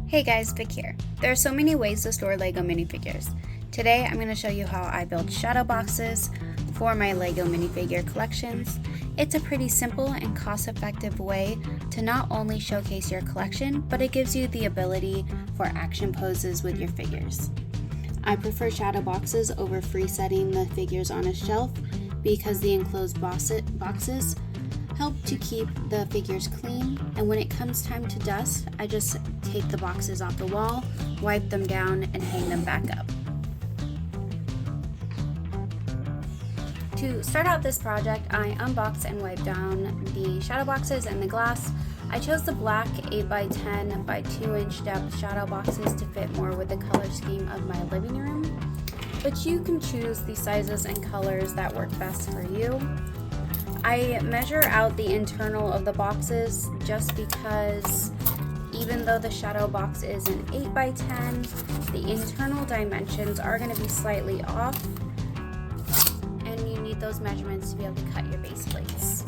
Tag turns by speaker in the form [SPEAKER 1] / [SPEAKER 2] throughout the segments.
[SPEAKER 1] Hey guys, Vic here. There are so many ways to store Lego minifigures. Today I'm going to show you how I build shadow boxes for my Lego minifigure collections. It's a pretty simple and cost-effective way to not only showcase your collection, but it gives you the ability for action poses with your figures. I prefer shadow boxes over free-setting the figures on a shelf because the enclosed boxes help to keep the figures clean, and when it comes time to dust, I just take the boxes off the wall, wipe them down, and hang them back up. To start out this project, I unboxed and wiped down the shadow boxes and the glass. I chose the black 8x10 by 2 inch depth shadow boxes to fit more with the color scheme of my living room, but you can choose the sizes and colors that work best for you. I measure out the internal of the boxes just because even though the shadow box is an 8x10, the internal dimensions are going to be slightly off, and you need those measurements to be able to cut your base plates.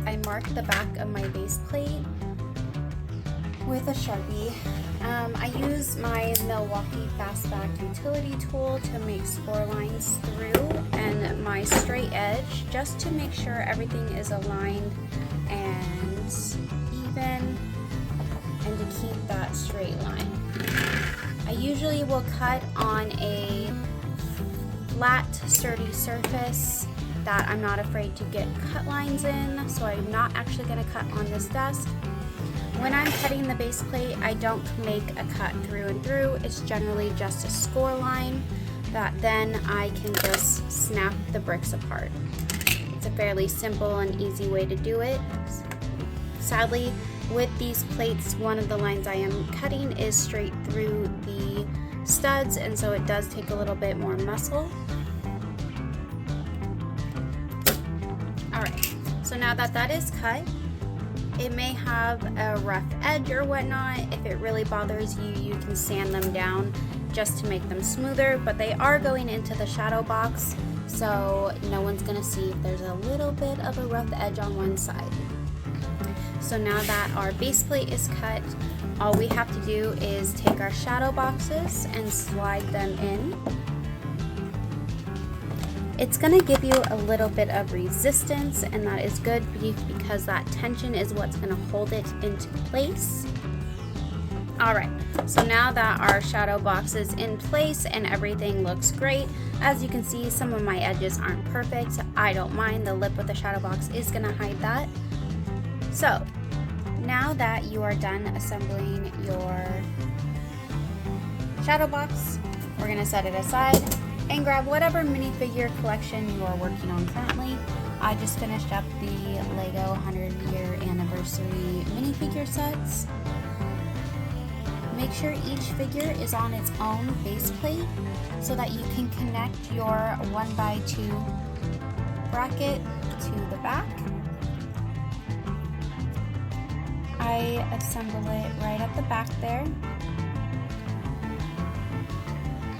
[SPEAKER 1] I marked the back of my base plate with a Sharpie. I use my Milwaukee Fastback utility tool to make score lines through and my straight edge just to make sure everything is aligned and even and to keep that straight line. I usually will cut on a flat, sturdy surface that I'm not afraid to get cut lines in, so I'm not actually going to cut on this desk. When I'm cutting the base plate, I don't make a cut through and through. It's generally just a score line that then I can just snap the bricks apart. It's a fairly simple and easy way to do it. Sadly, with these plates, one of the lines I am cutting is straight through the studs, and so it does take a little bit more muscle. Alright, so now that that is cut, it may have a rough edge or whatnot. If it really bothers you, you can sand them down just to make them smoother, but they are going into the shadow box, so no one's gonna see if there's a little bit of a rough edge on one side. So now that our base plate is cut, all we have to do is take our shadow boxes and slide them in. It's going to give you a little bit of resistance, and that is good because that tension is what's going to hold it into place. Alright, so now that our shadow box is in place and everything looks great, as you can see, some of my edges aren't perfect. I don't mind, the lip with the shadow box is going to hide that. So, now that you are done assembling your shadow box, we're going to set it aside and grab whatever minifigure collection you are working on currently. I just finished up the Lego 100-year anniversary minifigure sets. Make sure each figure is on its own base plate so that you can connect your 1x2 bracket to the back. I assemble it right at the back there.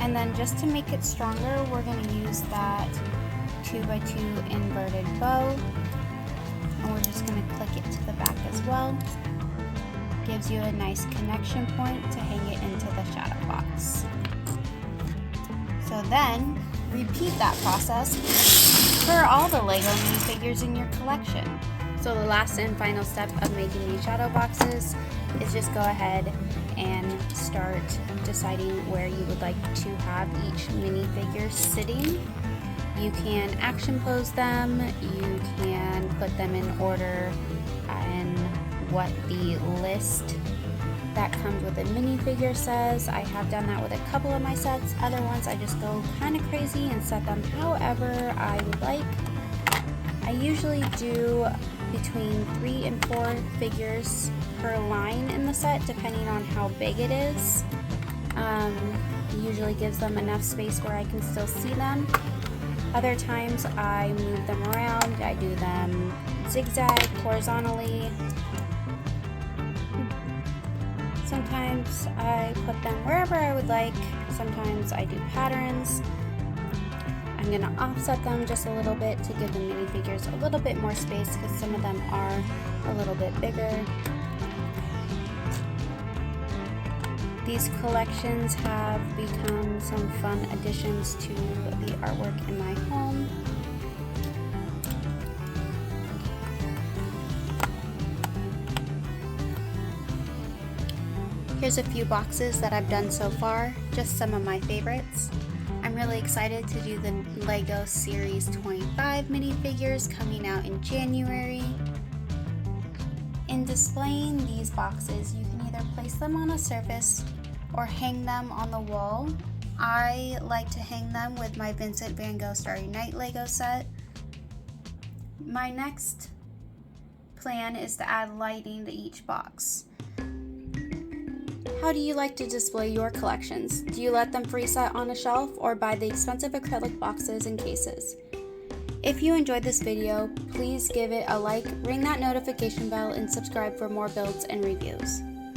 [SPEAKER 1] And then just to make it stronger, we're going to use that 2x2 inverted bow. And we're just going to click it to the back as well. Gives you a nice connection point to hang it into the shadow box. So then, repeat that process for all the Lego minifigures in your collection. So the last and final step of making these shadow boxes is just go ahead and start deciding where you would like to have each minifigure sitting. You can action pose them, you can put them in order and what the list that comes with a minifigure says. I have done that with a couple of my sets. Other ones I just go kind of crazy and set them however I would like. I usually do between 3 and 4 figures per line in the set, depending on how big it is. Usually gives them enough space where I can still see them. Other times I move them around. I do them zigzag, horizontally. Sometimes I put them wherever I would like. Sometimes I do patterns. I'm going to offset them just a little bit to give the minifigures a little bit more space because some of them are a little bit bigger. These collections have become some fun additions to the artwork in my home. Here's a few boxes that I've done so far, just some of my favorites. I'm really excited to do the Lego Series 25 minifigures coming out in January. In displaying these boxes, you can either place them on a surface or hang them on the wall. I like to hang them with my Vincent van Gogh Starry Night Lego set. My next plan is to add lighting to each box. How do you like to display your collections? Do you let them freeset on a shelf or buy the expensive acrylic boxes and cases? If you enjoyed this video, please give it a like, ring that notification bell, and subscribe for more builds and reviews.